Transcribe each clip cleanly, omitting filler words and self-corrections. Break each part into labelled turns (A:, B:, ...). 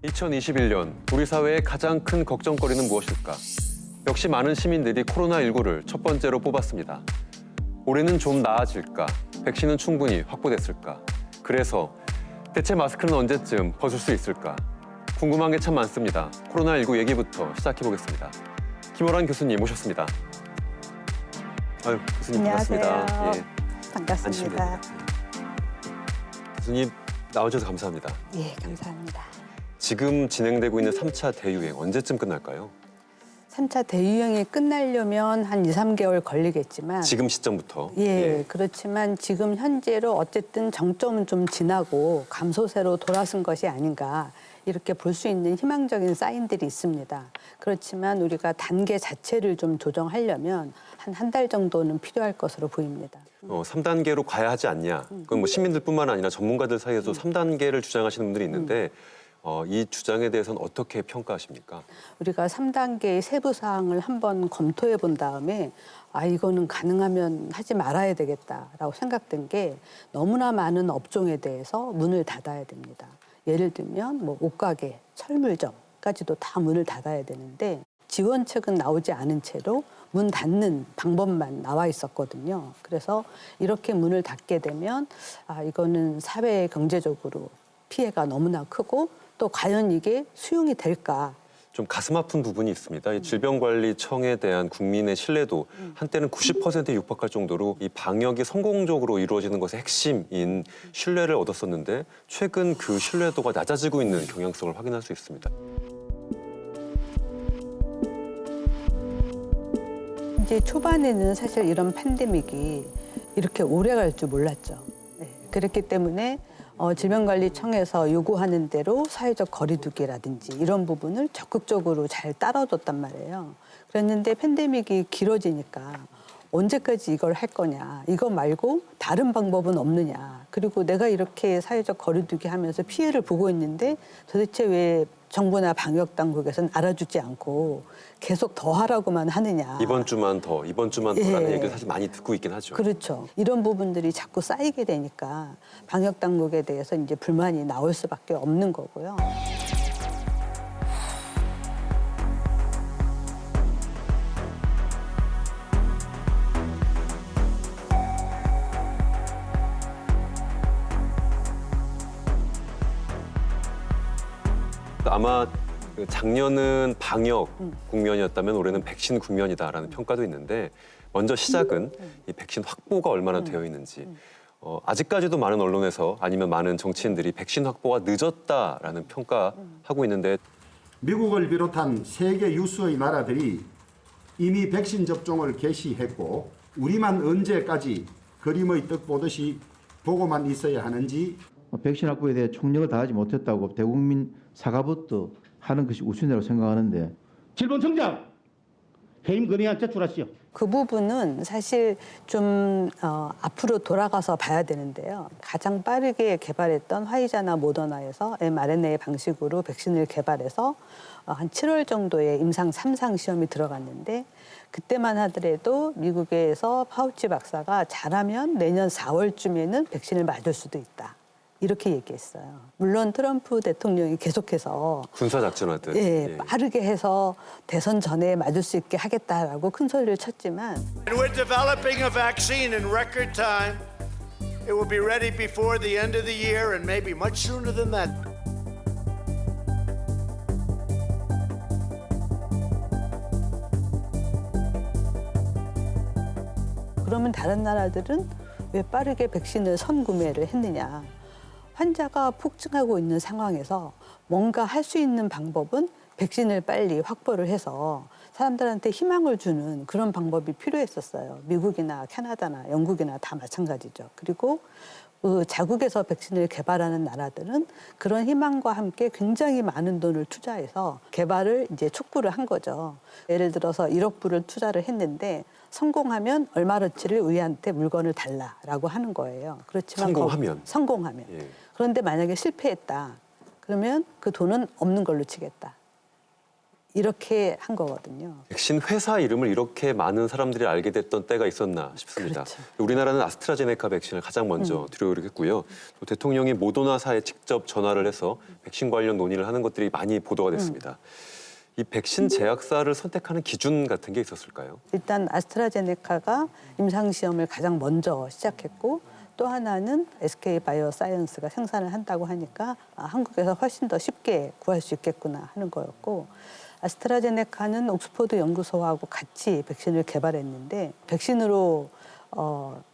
A: 2021년 우리 사회의 가장 큰 걱정거리는 무엇일까? 역시 많은 시민들이 코로나19를 첫 번째로 뽑았습니다. 올해는 좀 나아질까? 백신은 충분히 확보됐을까? 그래서 대체 마스크는 언제쯤 벗을 수 있을까? 궁금한 게 참 많습니다. 코로나19 얘기부터 시작해보겠습니다. 김호란 교수님 모셨습니다. 아유, 교수님
B: 안녕하세요.
A: 반갑습니다. 예,
B: 반갑습니다.
A: 앉으시면 됩니다. 교수님 나와주셔서 감사합니다.
B: 예, 감사합니다.
A: 지금 진행되고 있는 3차 대유행 언제쯤 끝날까요?
B: 3차 대유행이 끝나려면 한 2, 3개월 걸리겠지만
A: 지금 시점부터?
B: 예, 그렇지만 지금 현재로 어쨌든 정점은 좀 지나고 감소세로 돌아선 것이 아닌가 이렇게 볼 수 있는 희망적인 사인들이 있습니다. 그렇지만 우리가 단계 자체를 좀 조정하려면 한 달 정도는 필요할 것으로 보입니다.
A: 3단계로 가야 하지 않냐. 그건 뭐 시민들뿐만 아니라 전문가들 사이에서 3단계를 주장하시는 분들이 있는데 이 주장에 대해서는 어떻게 평가하십니까?
B: 우리가 3단계의 세부 사항을 한번 검토해 본 다음에 이거는 가능하면 하지 말아야 되겠다라고 생각된 게 너무나 많은 업종에 대해서 문을 닫아야 됩니다. 예를 들면 뭐 옷가게, 철물점까지도 다 문을 닫아야 되는데 지원책은 나오지 않은 채로 문 닫는 방법만 나와 있었거든요. 그래서 이렇게 문을 닫게 되면 이거는 사회 경제적으로 피해가 너무나 크고 또 과연 이게 수용이 될까?
A: 좀 가슴 아픈 부분이 있습니다. 이 질병관리청에 대한 국민의 신뢰도 한때는 90%에 육박할 정도로 이 방역이 성공적으로 이루어지는 것의 핵심인 신뢰를 얻었었는데 최근 그 신뢰도가 낮아지고 있는 경향성을 확인할 수 있습니다.
B: 이제 초반에는 사실 이런 팬데믹이 이렇게 오래 갈 줄 몰랐죠. 네. 그렇기 때문에 질병관리청에서 요구하는 대로 사회적 거리두기라든지 이런 부분을 적극적으로 잘 따라줬단 말이에요. 그랬는데 팬데믹이 길어지니까 언제까지 이걸 할 거냐. 이거 말고 다른 방법은 없느냐. 그리고 내가 이렇게 사회적 거리두기 하면서 피해를 보고 있는데 도대체 왜 정부나 방역당국에서는 알아주지 않고 계속 더 하라고만 하느냐.
A: 이번 주만 더라는 얘기를 사실 많이 듣고 있긴 하죠.
B: 그렇죠. 이런 부분들이 자꾸 쌓이게 되니까 방역당국에 대해서 이제 불만이 나올 수밖에 없는 거고요.
A: 아마 작년은 방역 국면이었다면 올해는 백신 국면이다라는 평가도 있는데 먼저 시작은 이 백신 확보가 얼마나 되어 있는지 아직까지도 많은 언론에서 아니면 많은 정치인들이 백신 확보가 늦었다라는 평가하고 있는데
C: 미국을 비롯한 세계 유수의 나라들이 이미 백신 접종을 개시했고 우리만 언제까지 그림의 떡 보듯이 보고만 있어야 하는지
D: 백신 확보에 대해 총력을 다하지 못했다고 대국민 사과부터 하는 것이 우선이라고 생각하는데
E: 질본청장 해임 건의안 제출하시오.
B: 그 부분은 사실 좀 앞으로 돌아가서 봐야 되는데요. 가장 빠르게 개발했던 화이자나 모더나에서 mRNA 방식으로 백신을 개발해서 한 7월 정도에 임상 3상 시험이 들어갔는데 그때만 하더라도 미국에서 파우치 박사가 잘하면 내년 4월쯤에는 백신을 맞을 수도 있다. 이렇게 얘기했어요. 물론 트럼프 대통령이 계속해서
A: 군사작전하듯
B: 예, 빠르게 해서 대선 전에 맞을 수 있게 하겠다라고 큰 소리를 쳤지만
F: And we're developing a vaccine in record time. It will be ready before the end of the year and maybe much sooner than that.
B: 그러면 다른 나라들은 왜 빠르게 백신을 선구매를 했느냐. 환자가 폭증하고 있는 상황에서 뭔가 할 수 있는 방법은 백신을 빨리 확보를 해서 사람들한테 희망을 주는 그런 방법이 필요했었어요. 미국이나 캐나다나 영국이나 다 마찬가지죠. 그리고 자국에서 백신을 개발하는 나라들은 그런 희망과 함께 굉장히 많은 돈을 투자해서 개발을 이제 촉구를 한 거죠. 예를 들어서 1억 불을 투자를 했는데 성공하면 얼마어치를 우리한테 물건을 달라라고 하는 거예요. 그렇지만 성공하면.
A: 예.
B: 그런데 만약에 실패했다. 그러면 그 돈은 없는 걸로 치겠다. 이렇게 한 거거든요.
A: 백신 회사 이름을 이렇게 많은 사람들이 알게 됐던 때가 있었나 싶습니다.
B: 그렇죠.
A: 우리나라는 아스트라제네카 백신을 가장 먼저 들여오겠고요. 또 대통령이 모더나사에 직접 전화를 해서 백신 관련 논의를 하는 것들이 많이 보도가 됐습니다. 이 백신 제약사를 선택하는 기준 같은 게 있었을까요?
B: 일단 아스트라제네카가 임상시험을 가장 먼저 시작했고 또 하나는 SK바이오사이언스가 생산을 한다고 하니까 한국에서 훨씬 더 쉽게 구할 수 있겠구나 하는 거였고 아스트라제네카는 옥스퍼드 연구소하고 같이 백신을 개발했는데 백신으로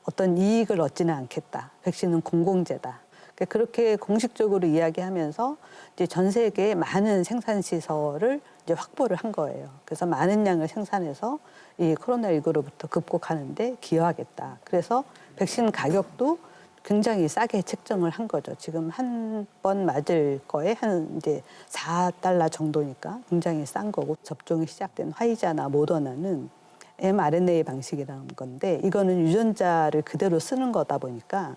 B: 어떤 이익을 얻지는 않겠다. 백신은 공공재다. 그렇게 공식적으로 이야기하면서 이제 전 세계에 많은 생산 시설을 이제 확보를 한 거예요. 그래서 많은 양을 생산해서 이 코로나19로부터 극복하는데 기여하겠다. 그래서 백신 가격도 굉장히 싸게 책정을 한 거죠. 지금 한 번 맞을 거에 한 이제 $4 정도니까 굉장히 싼 거고 접종이 시작된 화이자나 모더나는 mRNA 방식이라는 건데 이거는 유전자를 그대로 쓰는 거다 보니까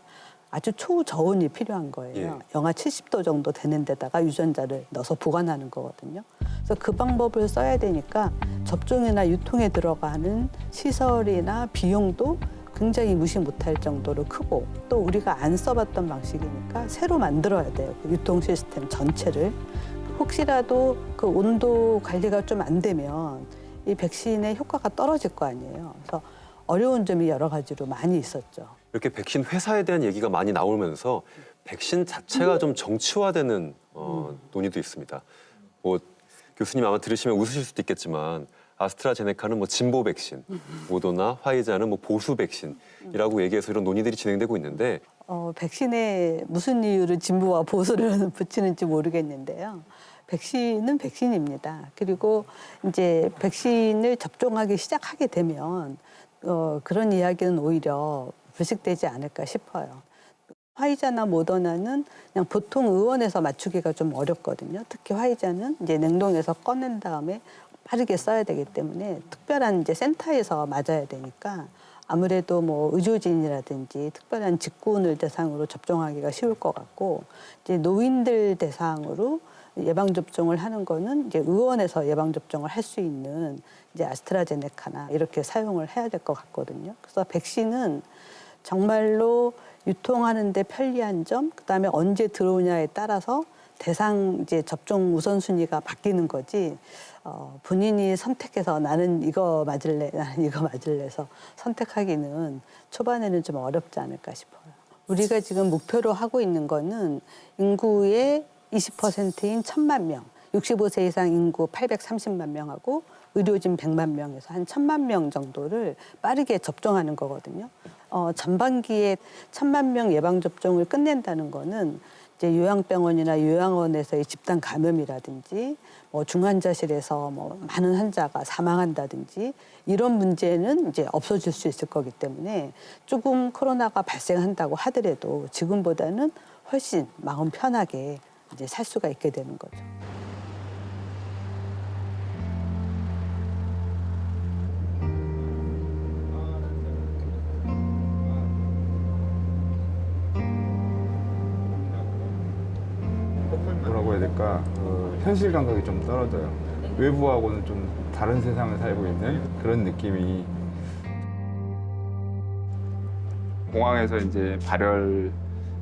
B: 아주 초저온이 필요한 거예요. 영하 70도 정도 되는 데다가 유전자를 넣어서 보관하는 거거든요. 그래서 그 방법을 써야 되니까 접종이나 유통에 들어가는 시설이나 비용도 굉장히 무시 못할 정도로 크고 또 우리가 안 써봤던 방식이니까 새로 만들어야 돼요. 그 유통 시스템 전체를. 혹시라도 그 온도 관리가 좀 안 되면 이 백신의 효과가 떨어질 거 아니에요. 그래서 어려운 점이 여러 가지로 많이 있었죠.
A: 이렇게 백신 회사에 대한 얘기가 많이 나오면서 백신 자체가 좀 정치화되는 논의도 있습니다. 뭐 교수님 아마 들으시면 웃으실 수도 있겠지만 아스트라제네카는 뭐 진보 백신, 모더나, 화이자는 뭐 보수 백신이라고 얘기해서 이런 논의들이 진행되고 있는데
B: 백신에 무슨 이유로 진보와 보수를 붙이는지 모르겠는데요. 백신은 백신입니다. 그리고 이제 백신을 접종하기 시작하게 되면 그런 이야기는 오히려 불식되지 않을까 싶어요. 화이자나 모더나는 그냥 보통 의원에서 맞추기가 좀 어렵거든요. 특히 화이자는 이제 냉동에서 꺼낸 다음에 빠르게 써야 되기 때문에 특별한 이제 센터에서 맞아야 되니까 아무래도 뭐 의료진이라든지 특별한 직군을 대상으로 접종하기가 쉬울 것 같고 이제 노인들 대상으로 예방 접종을 하는 거는 이제 의원에서 예방 접종을 할 수 있는 이제 아스트라제네카나 이렇게 사용을 해야 될 것 같거든요. 그래서 백신은 정말로 유통하는데 편리한 점, 그다음에 언제 들어오냐에 따라서 대상 이제 접종 우선순위가 바뀌는 거지. 본인이 선택해서 나는 이거 맞을래, 나는 이거 맞을래 해서 선택하기는 초반에는 좀 어렵지 않을까 싶어요. 우리가 지금 목표로 하고 있는 거는 인구의 20%인 1,000만 명, 65세 이상 인구 830만 명하고 의료진 100만 명에서 한 1,000만 명 정도를 빠르게 접종하는 거거든요. 전반기에 1,000만 명 예방접종을 끝낸다는 거는 이제 요양병원이나 요양원에서의 집단 감염이라든지 뭐 중환자실에서 뭐 많은 환자가 사망한다든지 이런 문제는 이제 없어질 수 있을 거기 때문에 조금 코로나가 발생한다고 하더라도 지금보다는 훨씬 마음 편하게 이제 살 수가 있게 되는 거죠.
G: 뭐라고 해야 될까? 현실 감각이 좀 떨어져요. 외부하고는 좀 다른 세상을 살고 있는 그런 느낌이. 공항에서 이제 발열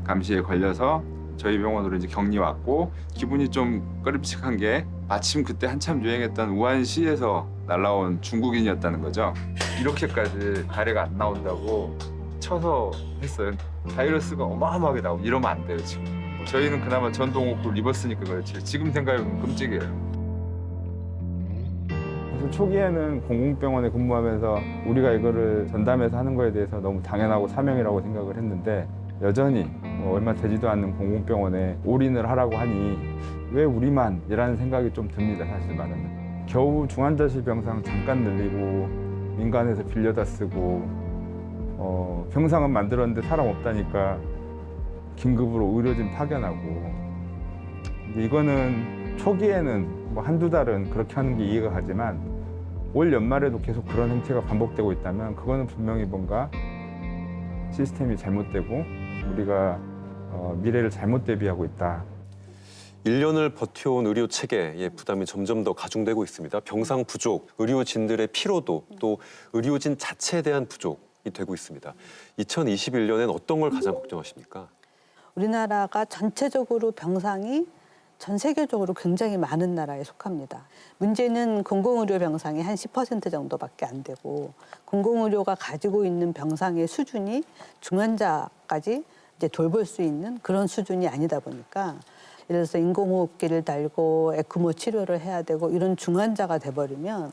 G: 감시에 걸려서 저희 병원으로 이제 격리 왔고 기분이 좀 꺼림칙한 게 마침 그때 한참 유행했던 우한시에서 날라온 중국인이었다는 거죠. 이렇게까지 가래가 안 나온다고 쳐서 했어요. 바이러스가 어마어마하게 나오고 이러면 안 돼요 지금. 저희는 그나마 전동 옷을 입었으니까 그렇지 지금 생각해보면 끔찍해요. 사실 초기에는 공공병원에 근무하면서 우리가 이거를 전담해서 하는 거에 대해서 너무 당연하고 사명이라고 생각을 했는데 여전히 얼마 되지도 않는 공공병원에 올인을 하라고 하니 왜 우리만 이라는 생각이 좀 듭니다. 사실 말하면 겨우 중환자실 병상 잠깐 늘리고 민간에서 빌려다 쓰고 병상은 만들었는데 사람 없다니까 긴급으로 의료진 파견하고 이제 이거는 초기에는 뭐 한두 달은 그렇게 하는 게 이해가 가지만 올 연말에도 계속 그런 행태가 반복되고 있다면 그거는 분명히 뭔가 시스템이 잘못되고 우리가 미래를 잘못 대비하고 있다.
A: 1년을 버텨온 의료 체계의 부담이 점점 더 가중되고 있습니다. 병상 부족, 의료진들의 피로도, 또 의료진 자체에 대한 부족이 되고 있습니다. 2021년엔 어떤 걸 가장 걱정하십니까?
B: 우리나라가 전체적으로 병상이 전 세계적으로 굉장히 많은 나라에 속합니다. 문제는 공공의료 병상이 한 10% 정도밖에 안 되고 공공의료가 가지고 있는 병상의 수준이 중환자까지 이제 돌볼 수 있는 그런 수준이 아니다 보니까 예를 들어서 인공호흡기를 달고 에크모 치료를 해야 되고 이런 중환자가 돼버리면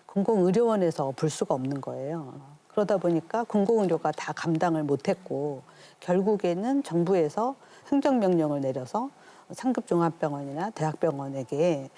B: 공공의료원에서 볼 수가 없는 거예요. 그러다 보니까 공공의료가 다 감당을 못했고 결국에는 정부에서 행정명령을 내려서 상급종합병원이나 대학병원에게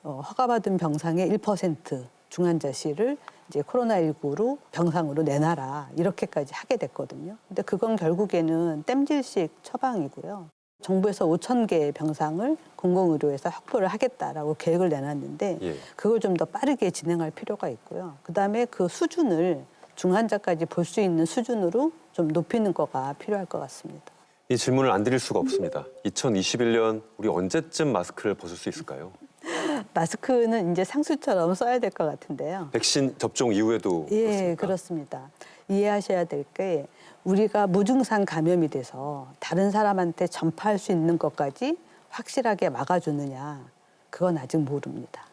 B: 허가받은 병상의 1% 중환자실을 이제 코로나19로 병상으로 내놔라 이렇게까지 하게 됐거든요. 근데 그건 결국에는 땜질식 처방이고요. 정부에서 5,000개의 병상을 공공의료에서 확보를 하겠다라고 계획을 내놨는데
A: 예.
B: 그걸 좀 더 빠르게 진행할 필요가 있고요. 그다음에 그 수준을 중환자까지 볼 수 있는 수준으로 좀 높이는 거가 필요할 것 같습니다.
A: 이 질문을 안 드릴 수가 없습니다. 2021년 우리 언제쯤 마스크를 벗을 수 있을까요?
B: 마스크는 이제 상수처럼 써야 될 것 같은데요.
A: 백신 접종 이후에도
B: 예,
A: 그렇습니까?
B: 그렇습니다. 이해하셔야 될 게 우리가 무증상 감염이 돼서 다른 사람한테 전파할 수 있는 것까지 확실하게 막아주느냐, 그건 아직 모릅니다.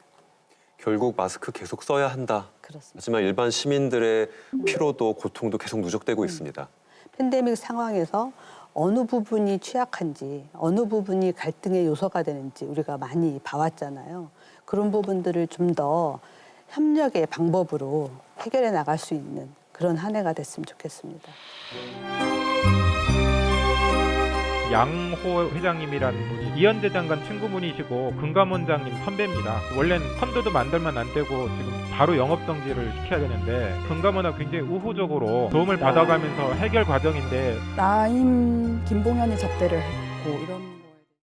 A: 결국 마스크 계속 써야 한다.
B: 그렇습니다.
A: 하지만 일반 시민들의 피로도 고통도 계속 누적되고 있습니다.
B: 팬데믹 상황에서 어느 부분이 취약한지, 어느 부분이 갈등의 요소가 되는지 우리가 많이 봐왔잖아요. 그런 부분들을 좀 더 협력의 방법으로 해결해 나갈 수 있는 그런 한 해가 됐으면 좋겠습니다.
H: 양호 회장님이라는 분이 이현재 장관 친구분이시고 금감원장님 선배입니다. 원래는 펀드도 만들면 안 되고 지금 바로 영업 정지를 시켜야 되는데 금감원은 굉장히 우호적으로 도움을 받아가면서 해결 과정인데
I: 라임 김봉현이 접대를 했고 이런